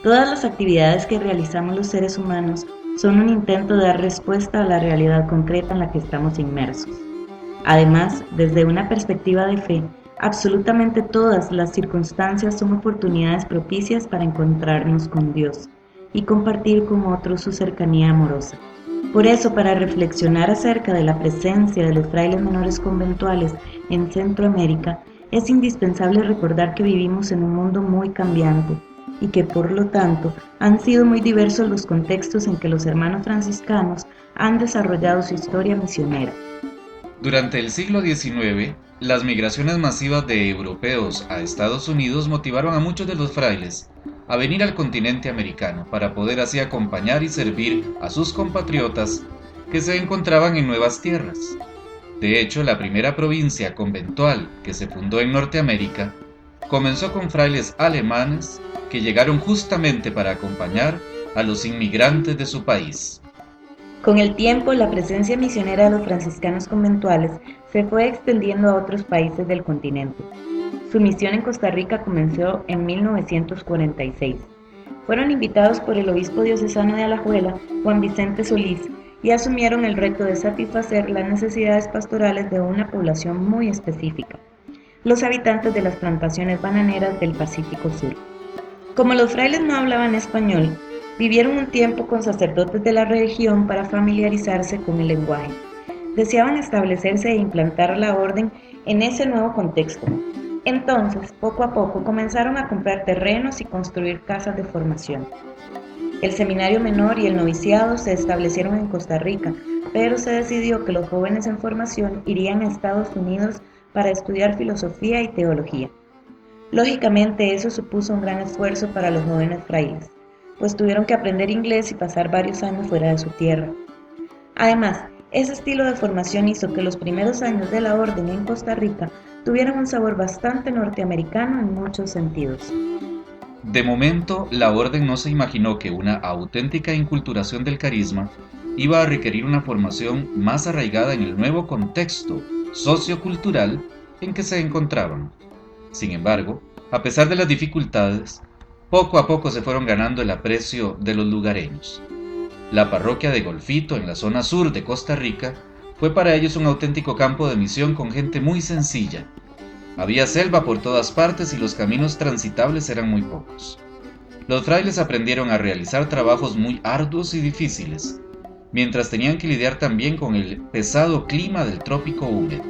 Todas las actividades que realizamos los seres humanos son un intento de dar respuesta a la realidad concreta en la que estamos inmersos. Además, desde una perspectiva de fe, absolutamente todas las circunstancias son oportunidades propicias para encontrarnos con Dios y compartir con otros su cercanía amorosa. Por eso, para reflexionar acerca de la presencia de los frailes menores conventuales en Centroamérica, es indispensable recordar que vivimos en un mundo muy cambiante y que, por lo tanto, han sido muy diversos los contextos en que los hermanos franciscanos han desarrollado su historia misionera. Durante el siglo XIX, las migraciones masivas de europeos a Estados Unidos motivaron a muchos de los frailes a venir al continente americano para poder así acompañar y servir a sus compatriotas que se encontraban en nuevas tierras. De hecho, la primera provincia conventual que se fundó en Norteamérica comenzó con frailes alemanes que llegaron justamente para acompañar a los inmigrantes de su país. Con el tiempo, la presencia misionera de los franciscanos conventuales se fue extendiendo a otros países del continente. Su misión en Costa Rica comenzó en 1946. Fueron invitados por el obispo diocesano de Alajuela, Juan Vicente Solís, y asumieron el reto de satisfacer las necesidades pastorales de una población muy específica, los habitantes de las plantaciones bananeras del Pacífico Sur. Como los frailes no hablaban español, vivieron un tiempo con sacerdotes de la región para familiarizarse con el lenguaje. Deseaban establecerse e implantar la orden en ese nuevo contexto. Entonces, poco a poco, comenzaron a comprar terrenos y construir casas de formación. El seminario menor y el noviciado se establecieron en Costa Rica, pero se decidió que los jóvenes en formación irían a Estados Unidos para estudiar filosofía y teología. Lógicamente, eso supuso un gran esfuerzo para los jóvenes frailes, pues tuvieron que aprender inglés y pasar varios años fuera de su tierra. Además, ese estilo de formación hizo que los primeros años de la orden en Costa Rica tuvieran un sabor bastante norteamericano en muchos sentidos. De momento, la orden no se imaginó que una auténtica inculturación del carisma iba a requerir una formación más arraigada en el nuevo contexto sociocultural en que se encontraban. Sin embargo, a pesar de las dificultades, poco a poco se fueron ganando el aprecio de los lugareños. La parroquia de Golfito, en la zona sur de Costa Rica, fue para ellos un auténtico campo de misión con gente muy sencilla. Había selva por todas partes y los caminos transitables eran muy pocos. Los frailes aprendieron a realizar trabajos muy arduos y difíciles, mientras tenían que lidiar también con el pesado clima del trópico húmedo.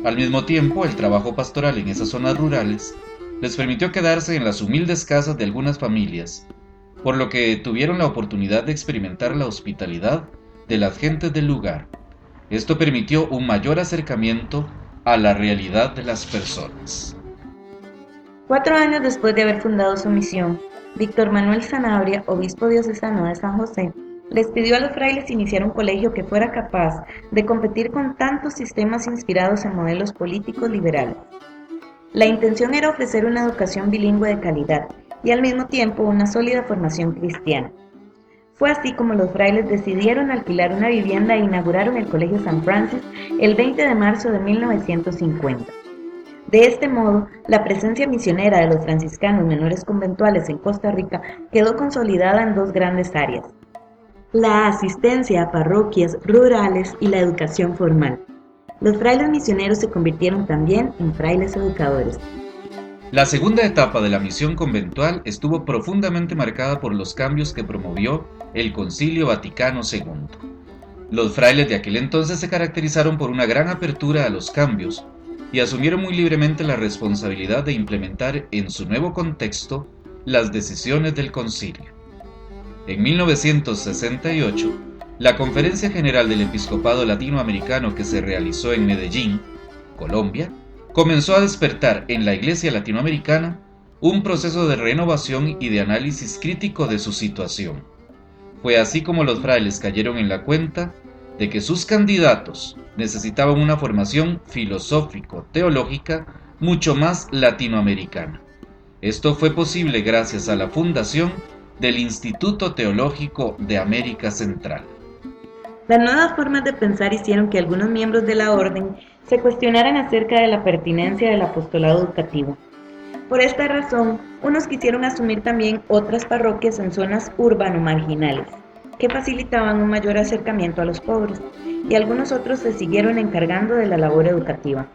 Al mismo tiempo, el trabajo pastoral en esas zonas rurales les permitió quedarse en las humildes casas de algunas familias, por lo que tuvieron la oportunidad de experimentar la hospitalidad de las gentes del lugar. Esto permitió un mayor acercamiento a la realidad de las personas. 4 años después de haber fundado su misión, Víctor Manuel Sanabria, obispo diocesano de San José, les pidió a los frailes iniciar un colegio que fuera capaz de competir con tantos sistemas inspirados en modelos políticos liberales. La intención era ofrecer una educación bilingüe de calidad y al mismo tiempo una sólida formación cristiana. Fue así como los frailes decidieron alquilar una vivienda e inauguraron el Colegio San Francis el 20 de marzo de 1950. De este modo, la presencia misionera de los franciscanos menores conventuales en Costa Rica quedó consolidada en dos grandes áreas: la asistencia a parroquias rurales y la educación formal. Los frailes misioneros se convirtieron también en frailes educadores. La segunda etapa de la misión conventual estuvo profundamente marcada por los cambios que promovió el Concilio Vaticano II. Los frailes de aquel entonces se caracterizaron por una gran apertura a los cambios y asumieron muy libremente la responsabilidad de implementar en su nuevo contexto las decisiones del concilio. En 1968, la Conferencia General del Episcopado Latinoamericano que se realizó en Medellín, Colombia, comenzó a despertar en la Iglesia latinoamericana un proceso de renovación y de análisis crítico de su situación. Fue así como los frailes cayeron en la cuenta de que sus candidatos necesitaban una formación filosófico-teológica mucho más latinoamericana. Esto fue posible gracias a la fundación del Instituto Teológico de América Central. Las nuevas formas de pensar hicieron que algunos miembros de la orden se cuestionaran acerca de la pertinencia del apostolado educativo. Por esta razón, unos quisieron asumir también otras parroquias en zonas urbano-marginales, que facilitaban un mayor acercamiento a los pobres, y algunos otros se siguieron encargando de la labor educativa.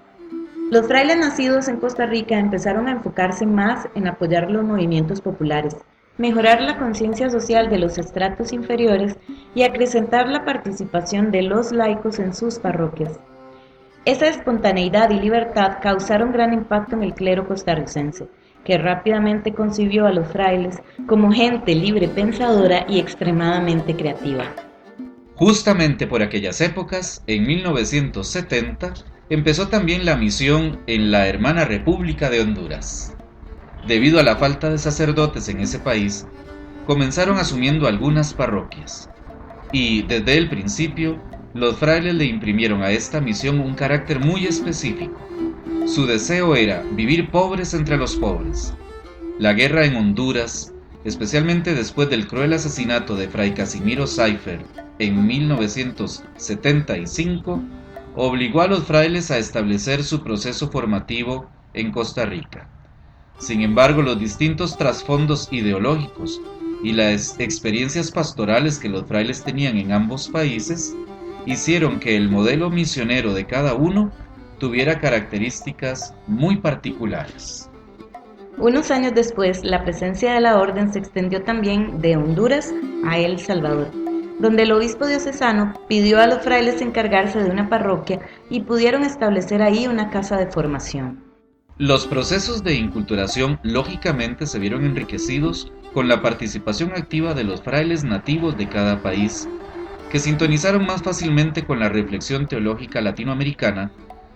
Los frailes nacidos en Costa Rica empezaron a enfocarse más en apoyar los movimientos populares, mejorar la conciencia social de los estratos inferiores y acrecentar la participación de los laicos en sus parroquias. Esa espontaneidad y libertad causaron gran impacto en el clero costarricense, que rápidamente concibió a los frailes como gente libre pensadora y extremadamente creativa. Justamente por aquellas épocas, en 1970, empezó también la misión en la hermana República de Honduras. Debido a la falta de sacerdotes en ese país, comenzaron asumiendo algunas parroquias, y desde el principio, los frailes le imprimieron a esta misión un carácter muy específico. Su deseo era vivir pobres entre los pobres. La guerra en Honduras, especialmente después del cruel asesinato de Fray Casimiro Saifer en 1975, obligó a los frailes a establecer su proceso formativo en Costa Rica. Sin embargo, los distintos trasfondos ideológicos y las experiencias pastorales que los frailes tenían en ambos países hicieron que el modelo misionero de cada uno tuviera características muy particulares. Unos años después, la presencia de la orden se extendió también de Honduras a El Salvador, donde el obispo diocesano pidió a los frailes encargarse de una parroquia y pudieron establecer ahí una casa de formación. Los procesos de inculturación lógicamente se vieron enriquecidos con la participación activa de los frailes nativos de cada país, que sintonizaron más fácilmente con la reflexión teológica latinoamericana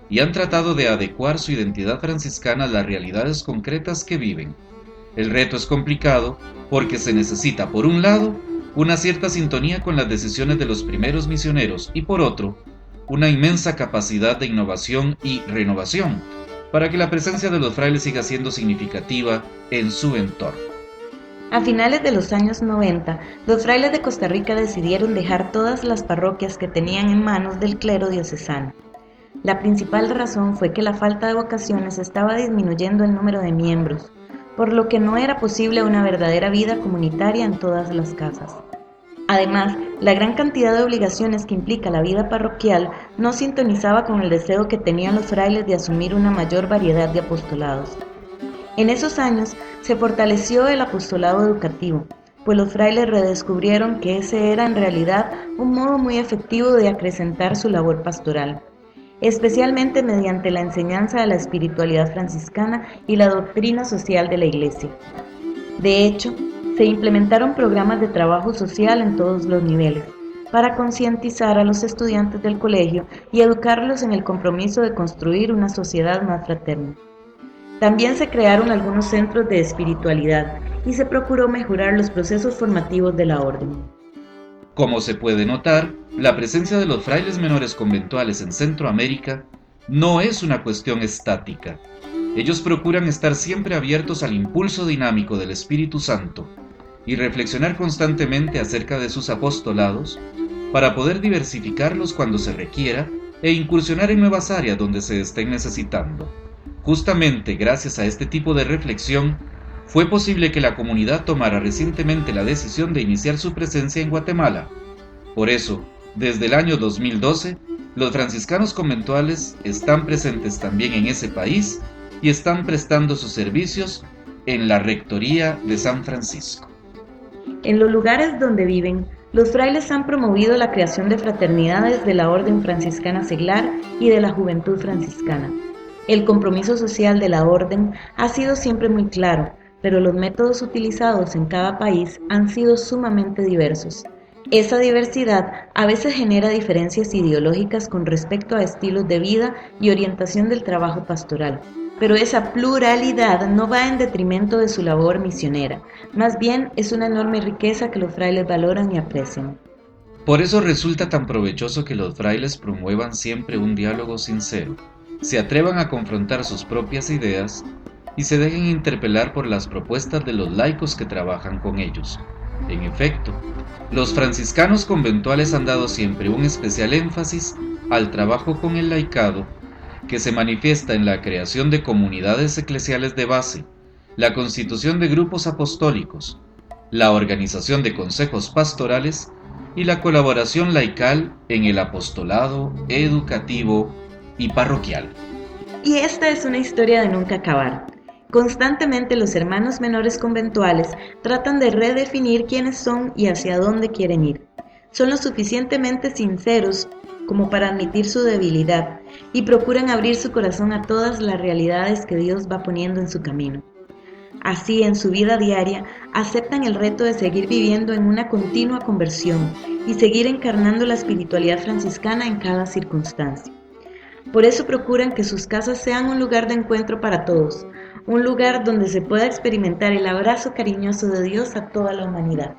y han tratado de adecuar su identidad franciscana a las realidades concretas que viven. El reto es complicado porque se necesita, por un lado, una cierta sintonía con las decisiones de los primeros misioneros y, por otro, una inmensa capacidad de innovación y renovación para que la presencia de los frailes siga siendo significativa en su entorno. A finales de los años 90, los frailes de Costa Rica decidieron dejar todas las parroquias que tenían en manos del clero diocesano. La principal razón fue que la falta de vocaciones estaba disminuyendo el número de miembros, por lo que no era posible una verdadera vida comunitaria en todas las casas. Además, la gran cantidad de obligaciones que implica la vida parroquial no sintonizaba con el deseo que tenían los frailes de asumir una mayor variedad de apostolados. En esos años se fortaleció el apostolado educativo, pues los frailes redescubrieron que ese era en realidad un modo muy efectivo de acrecentar su labor pastoral, especialmente mediante la enseñanza de la espiritualidad franciscana y la doctrina social de la Iglesia. De hecho, se implementaron programas de trabajo social en todos los niveles, para concientizar a los estudiantes del colegio y educarlos en el compromiso de construir una sociedad más fraterna. También se crearon algunos centros de espiritualidad y se procuró mejorar los procesos formativos de la orden. Como se puede notar, la presencia de los frailes menores conventuales en Centroamérica no es una cuestión estática. Ellos procuran estar siempre abiertos al impulso dinámico del Espíritu Santo y reflexionar constantemente acerca de sus apostolados para poder diversificarlos cuando se requiera e incursionar en nuevas áreas donde se estén necesitando. Justamente gracias a este tipo de reflexión, fue posible que la comunidad tomara recientemente la decisión de iniciar su presencia en Guatemala. Por eso, desde el año 2012, los franciscanos conventuales están presentes también en ese país y están prestando sus servicios en la Rectoría de San Francisco. En los lugares donde viven, los frailes han promovido la creación de fraternidades de la Orden Franciscana Seglar y de la Juventud Franciscana. El compromiso social de la Orden ha sido siempre muy claro, pero los métodos utilizados en cada país han sido sumamente diversos. Esa diversidad a veces genera diferencias ideológicas con respecto a estilos de vida y orientación del trabajo pastoral, pero esa pluralidad no va en detrimento de su labor misionera, más bien es una enorme riqueza que los frailes valoran y aprecian. Por eso resulta tan provechoso que los frailes promuevan siempre un diálogo sincero, se atrevan a confrontar sus propias ideas y se dejen interpelar por las propuestas de los laicos que trabajan con ellos. En efecto, los franciscanos conventuales han dado siempre un especial énfasis al trabajo con el laicado, que se manifiesta en la creación de comunidades eclesiales de base, la constitución de grupos apostólicos, la organización de consejos pastorales y la colaboración laical en el apostolado educativo y parroquial. Y esta es una historia de nunca acabar. Constantemente los hermanos menores conventuales tratan de redefinir quiénes son y hacia dónde quieren ir. Son lo suficientemente sinceros como para admitir su debilidad y procuran abrir su corazón a todas las realidades que Dios va poniendo en su camino. Así, en su vida diaria, aceptan el reto de seguir viviendo en una continua conversión y seguir encarnando la espiritualidad franciscana en cada circunstancia. Por eso procuran que sus casas sean un lugar de encuentro para todos, un lugar donde se pueda experimentar el abrazo cariñoso de Dios a toda la humanidad.